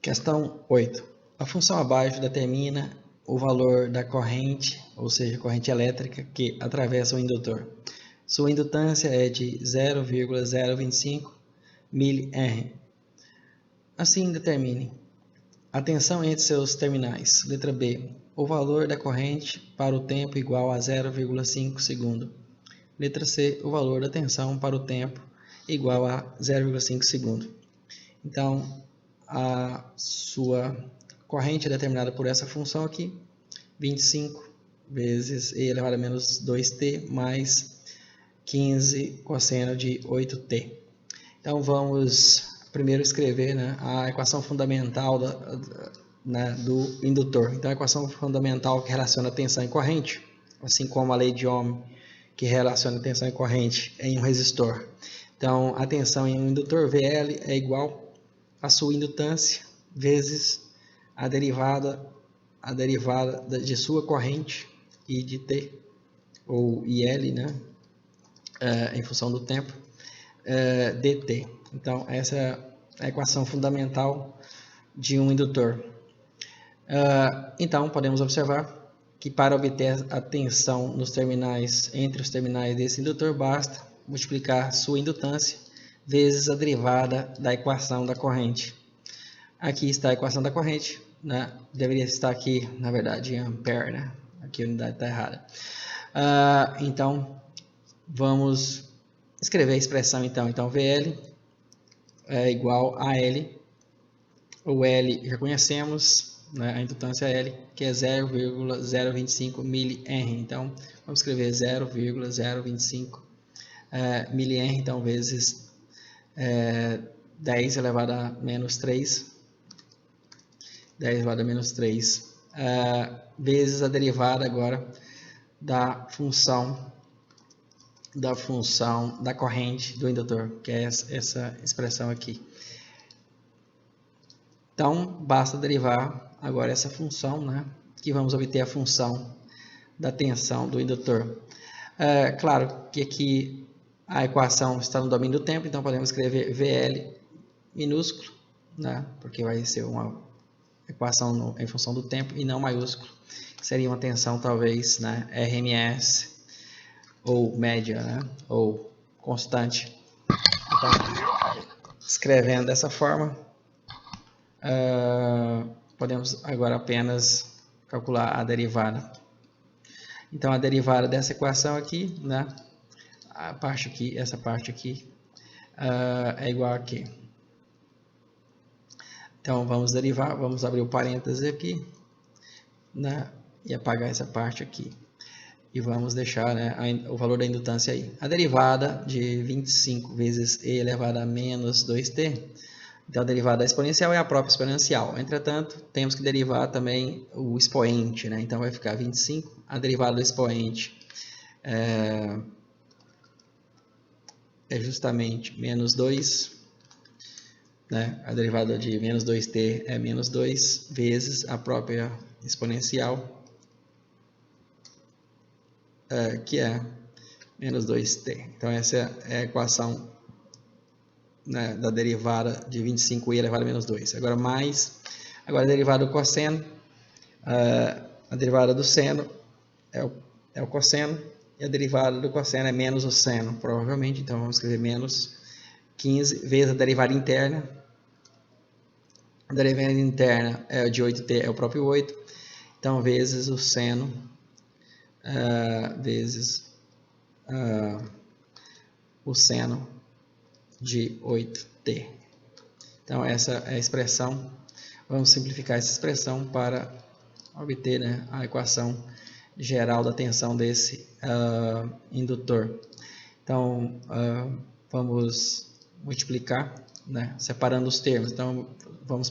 Questão 8. A função abaixo determina o valor da corrente, ou seja, corrente elétrica, que atravessa o indutor. Sua indutância é de 0,025 mH. Assim, determine a tensão entre seus terminais. Letra B. O valor da corrente para o tempo igual a 0,5 segundo. Letra C. O valor da tensão para o tempo igual a 0,5 segundo. Então, a sua corrente é determinada por essa função aqui, 25 vezes e elevado a menos 2t mais 15 cosseno de 8t. Então, vamos primeiro escrever, né, a equação fundamental do indutor. Então, a equação fundamental que relaciona tensão e corrente, assim como a lei de Ohm que relaciona tensão e corrente em um resistor. Então, a tensão em um indutor VL é igual a sua indutância vezes a derivada de sua corrente I de T, ou IL, né, em função do tempo, dt. Então, essa é a equação fundamental de um indutor. Então, podemos observar que para obter a tensão nos terminais, entre os terminais desse indutor, basta multiplicar sua indutância vezes a derivada da equação da corrente. Aqui está a equação da corrente, né? Deveria estar aqui, na verdade, em ampere, né? Aqui a unidade está errada. Então, vamos escrever a expressão, então. Então, VL é igual a L. O L já conhecemos, né? A indutância L, que é 0,025 mH. Então, vamos escrever 0,025 mH, então, vezes 10 elevado a menos 3. 10 elevado a menos 3 vezes a derivada agora da função da corrente do indutor, que é essa expressão aqui. Então, basta derivar agora essa função, né, que vamos obter a função da tensão do indutor. Claro que aqui a equação está no domínio do tempo, então podemos escrever VL minúsculo, né, porque vai ser uma equação em função do tempo e não maiúsculo, seria uma tensão talvez, né, RMS ou média, né, ou constante. Então, escrevendo dessa forma, podemos agora apenas calcular a derivada. Então, a derivada dessa equação aqui, né, a parte aqui, essa parte aqui, é igual a quê? Então, vamos derivar, vamos abrir o parênteses aqui, né, e apagar essa parte aqui. E vamos deixar, né, o valor da indutância aí. A derivada de 25 vezes e elevado a menos 2t, então a derivada exponencial é a própria exponencial. Entretanto, temos que derivar também o expoente, né? Então vai ficar 25, a derivada do expoente é justamente menos 2, né? A derivada de menos 2t é menos 2 vezes a própria exponencial, que é menos 2t. Então essa é a equação, né, da derivada de 25i elevado a menos 2. Agora a derivada do cosseno, a derivada do seno é o cosseno, e a derivada do cosseno é menos o seno, provavelmente. Então vamos escrever menos 15 vezes a derivada interna. A derivada interna de 8t é o próprio 8. Então vezes o seno vezes o seno de 8t. Então essa é a expressão. Vamos simplificar essa expressão para obter, né, a equação geral da tensão desse indutor. Então vamos multiplicar, né, separando os termos. Então vamos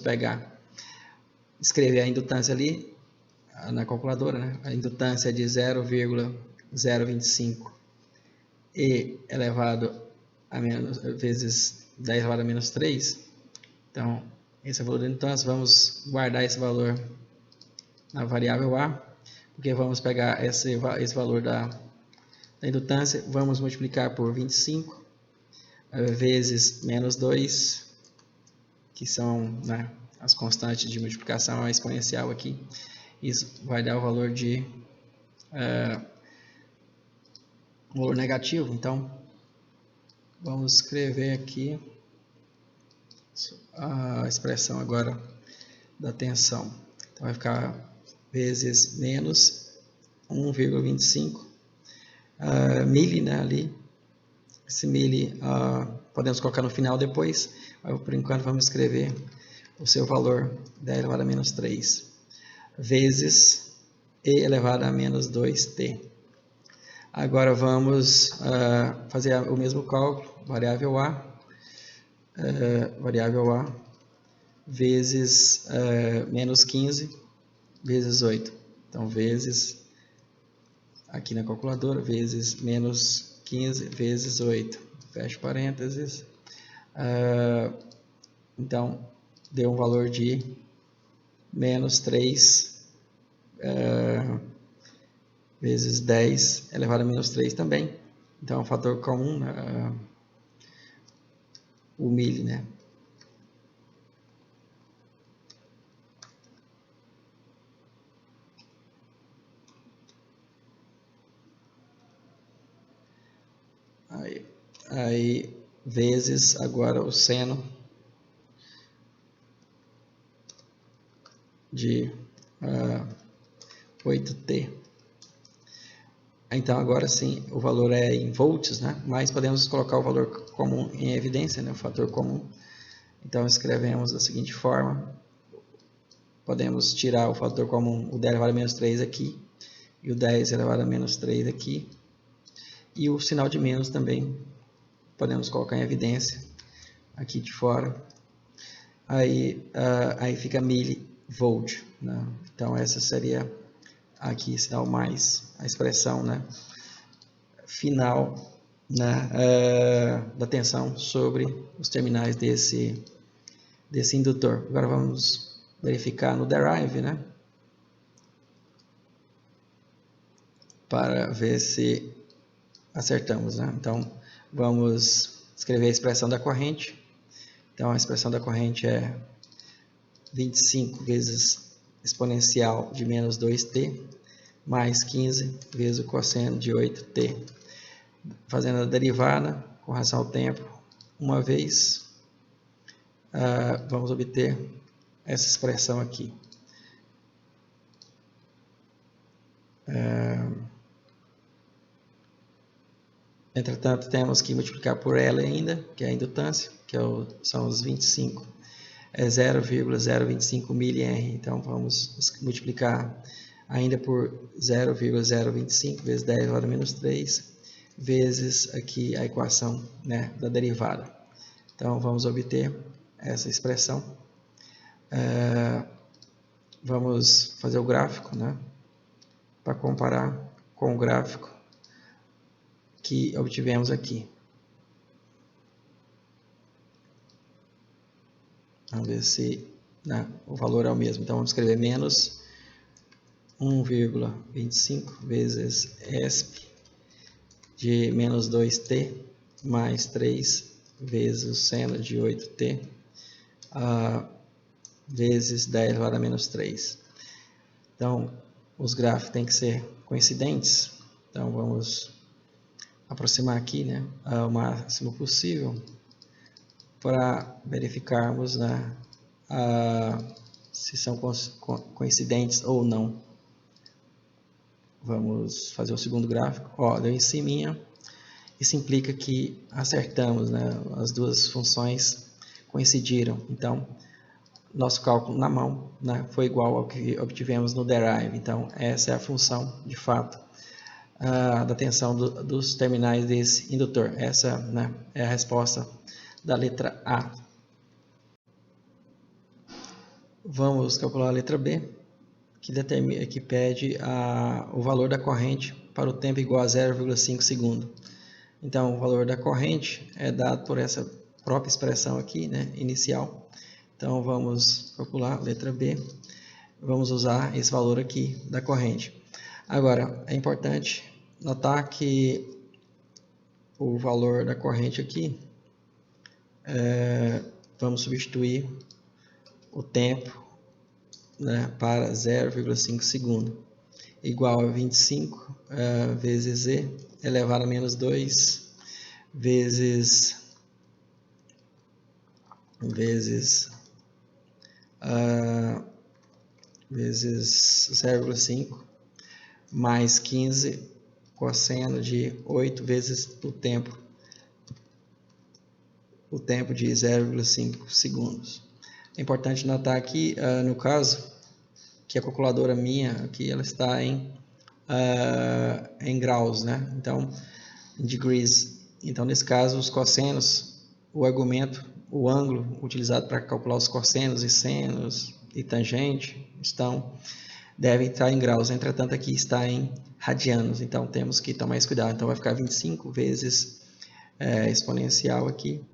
escrever a indutância ali na calculadora, né? A indutância é de 0,025 e elevado a menos vezes 10 elevado a menos 3. Então, esse é o valor da indutância. Vamos guardar esse valor na variável A, porque vamos pegar esse valor da indutância, vamos multiplicar por 25 vezes menos 2, que são, né, as constantes de multiplicação a exponencial aqui. Isso vai dar o valor de valor negativo. Então, vamos escrever aqui a expressão agora da tensão. Então, vai ficar vezes menos 1,25 milli, né, ali. Esse milli podemos colocar no final depois, mas por enquanto vamos escrever o seu valor 10 elevado a menos 3 vezes e elevado a menos 2t. Agora vamos fazer o mesmo cálculo, variável a vezes menos 15 vezes 8. Então, vezes, aqui na calculadora, vezes menos 15 vezes 8. Fecho parênteses. Então, deu um valor de menos 3 vezes 10 elevado a menos 3 também. Então, é um fator comum, o milli, né? Aí vezes agora o seno de 8t. Então, agora sim, o valor é em volts, né? Mas podemos colocar o valor comum em evidência, né? O fator comum. Então, escrevemos da seguinte forma. Podemos tirar o fator comum, o 10 elevado a menos 3 aqui, e o 10 elevado a menos 3 aqui. E o sinal de menos também podemos colocar em evidência, aqui de fora. Aí fica millivolt, né? Então, essa seria aqui sinal mais, a expressão, né, final, né, da tensão sobre os terminais desse indutor. Agora vamos verificar no derive, né, para ver se acertamos, né? Então, vamos escrever a expressão da corrente. Então, a expressão da corrente é 25 vezes exponencial de menos 2t, mais 15 vezes o cosseno de 8t. Fazendo a derivada com relação ao tempo, uma vez, vamos obter essa expressão aqui. Entretanto, temos que multiplicar por L ainda, que é a indutância, que são os 25. É 0,025 mH. Então, vamos multiplicar ainda por 0,025 vezes 10 elevado a menos 3, vezes aqui a equação, né, da derivada. Então, vamos obter essa expressão. Vamos fazer o gráfico, né, para comparar com o gráfico que obtivemos aqui. Vamos ver se o valor é o mesmo. Então, vamos escrever menos 1,25 vezes ESP de menos 2t mais 3 vezes o seno de 8t vezes 10 elevado a menos 3. Então, os gráficos têm que ser coincidentes. Então, vamos aproximar aqui, né, ao máximo possível para verificarmos, né, se são coincidentes ou não. Vamos fazer o segundo gráfico. Ó, deu em cima. Isso implica que acertamos, né, as duas funções coincidiram. Então, nosso cálculo na mão, né, foi igual ao que obtivemos no derive. Então, essa é a função, de fato, da tensão dos terminais desse indutor. Essa, né, é a resposta da letra A. Vamos calcular a letra B, que pede o valor da corrente para o tempo igual a 0,5 segundo. Então, o valor da corrente é dado por essa própria expressão aqui, né, inicial. Então, vamos calcular a letra B. Vamos usar esse valor aqui da corrente. Agora, é importante notar que o valor da corrente aqui, vamos substituir o tempo, né, para 0,5 segundo, igual a 25 vezes z elevado a menos 2 vezes 0,5 mais 15 cosseno de 8 vezes o tempo de 0,5 segundos. É importante notar aqui, no caso, que a calculadora minha aqui ela está em graus, né? Então, em degrees. Então, nesse caso, os cossenos, o argumento, o ângulo utilizado para calcular os cossenos e senos e tangente devem estar em graus. Entretanto, aqui está em radianos. Então, temos que tomar esse cuidado. Então, vai ficar 25 vezes exponencial aqui,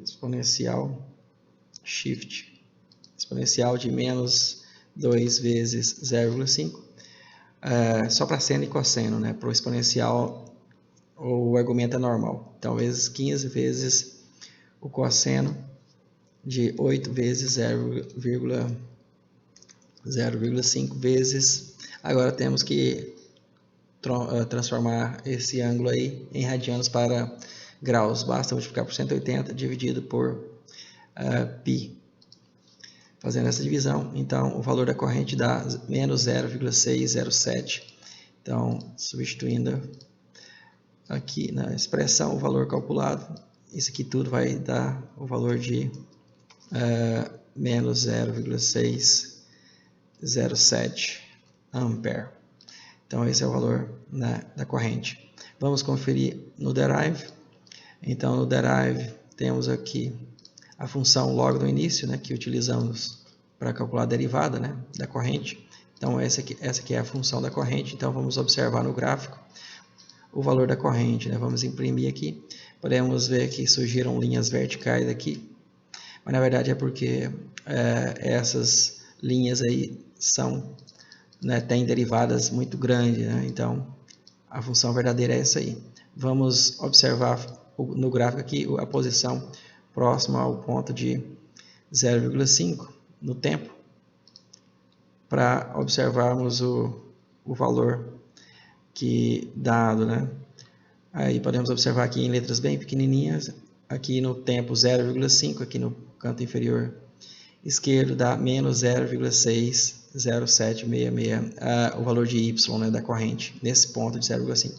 exponencial shift, exponencial de menos 2 vezes 0,5, só para seno e cosseno, né? Para o exponencial, o argumento é normal. Então, vezes 15 vezes o cosseno de 8 vezes 0,5 vezes. Agora temos que transformar esse ângulo aí em radianos para graus. Basta multiplicar por 180 dividido por π. Fazendo essa divisão, então o valor da corrente dá menos 0,607. Então, substituindo aqui na expressão o valor calculado, isso aqui tudo vai dar o valor de menos 0,607 ampere. Então, esse é o valor da corrente. Vamos conferir no derive. Então, no derive, temos aqui a função logo no início, né, que utilizamos para calcular a derivada, né, da corrente. Então, essa aqui é a função da corrente. Então, vamos observar no gráfico o valor da corrente, né? Vamos imprimir aqui. Podemos ver que surgiram linhas verticais aqui, mas na verdade é porque essas linhas aí têm derivadas muito grandes, né? Então, a função verdadeira é essa aí. Vamos observar no gráfico aqui a posição próxima ao ponto de 0,5 no tempo, para observarmos o valor que dado, né? Aí podemos observar aqui em letras bem pequenininhas, aqui no tempo 0,5, aqui no canto inferior esquerdo dá menos 0,60766, o valor de y, né, da corrente, nesse ponto de 0,5.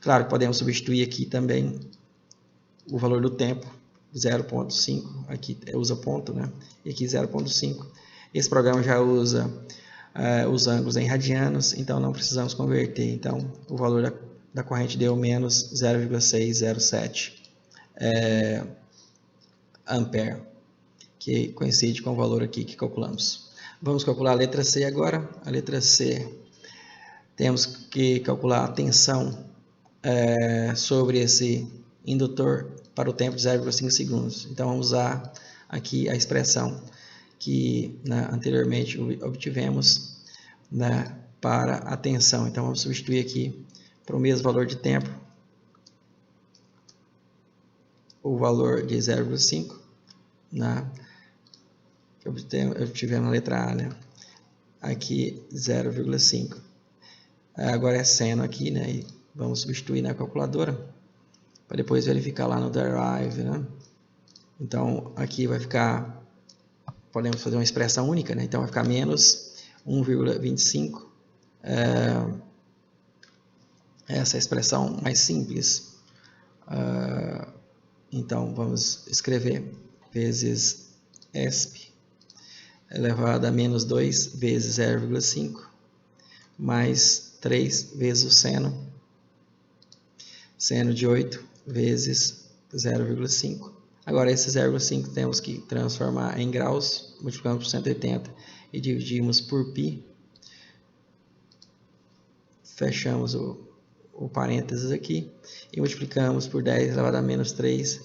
Claro que podemos substituir aqui também o valor do tempo, 0,5, aqui usa ponto, né? E aqui 0,5. Esse programa já usa os ângulos em radianos, então não precisamos converter. Então, o valor da corrente deu menos 0,607 ampere, que coincide com o valor aqui que calculamos. Vamos calcular a letra C agora. A letra C, temos que calcular a tensão sobre esse indutor para o tempo de 0,5 segundos. Então, vamos usar aqui a expressão que anteriormente obtivemos para a tensão. Então, vamos substituir aqui para o mesmo valor de tempo o valor de 0,5 que obtivemos na letra A, né? Aqui 0,5. Agora é seno aqui, né? E vamos substituir na calculadora para depois verificar lá no derive, né? Então, aqui vai ficar, podemos fazer uma expressão única, né? Então, vai ficar menos 1,25. Essa é a expressão mais simples. Então, vamos escrever vezes ESP elevado a menos 2 vezes 0,5 mais 3 vezes o seno de 8 vezes 0,5. Agora, esse 0,5 temos que transformar em graus, multiplicamos por 180 e dividimos por π. Fechamos o parênteses aqui e multiplicamos por 10 elevado a menos 3,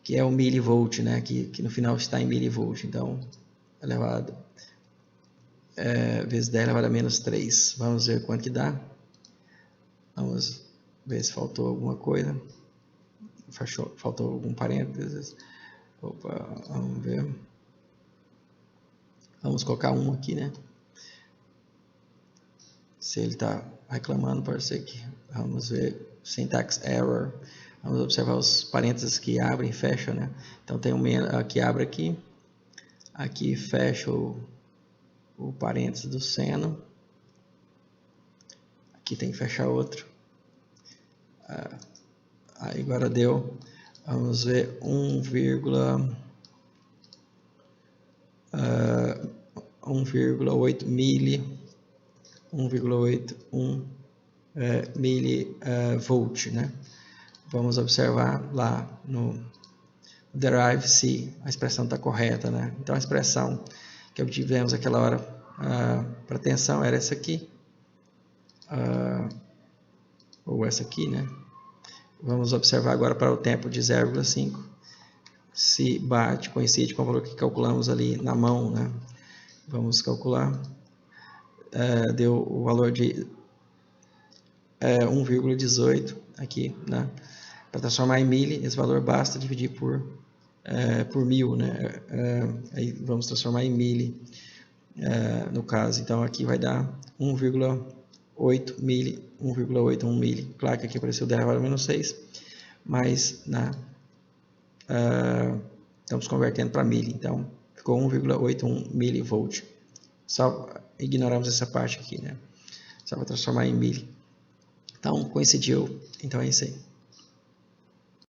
que é o milivolt, né? Que no final está em milivolt. Então, elevado vezes 10 elevado a menos 3. Vamos ver quanto que dá. Vamos ver se faltou alguma coisa. Faltou algum parênteses. Opa, vamos ver. Vamos colocar 1 aqui, né? Se ele está reclamando, pode ser que... Vamos ver, syntax error. Vamos observar os parênteses que abrem e fecham, né? Então tem um que abre aqui. Aqui fecha o parênteses do seno. Aqui tem que fechar outro. Aí agora deu. Vamos ver 1,8 milivolt, né? Vamos observar lá no derive se a expressão está correta, né? Então a expressão que obtivemos aquela hora para tensão era essa aqui, ou essa aqui, né? Vamos observar agora para o tempo de 0,5 se coincide com o valor que calculamos ali na mão, né? Vamos calcular, deu o valor de 1,18 aqui, né? Para transformar em mili, esse valor basta dividir por 1000, né? Aí vamos transformar em mili, no caso. Então aqui vai dar 1,8 mili, 1,81 mili. Claro que aqui apareceu o derivado menos 6, mas estamos convertendo para mili, então ficou 1,81 milivolt. Só ignoramos essa parte aqui, né? Só para transformar em mili. Então coincidiu, então é isso aí.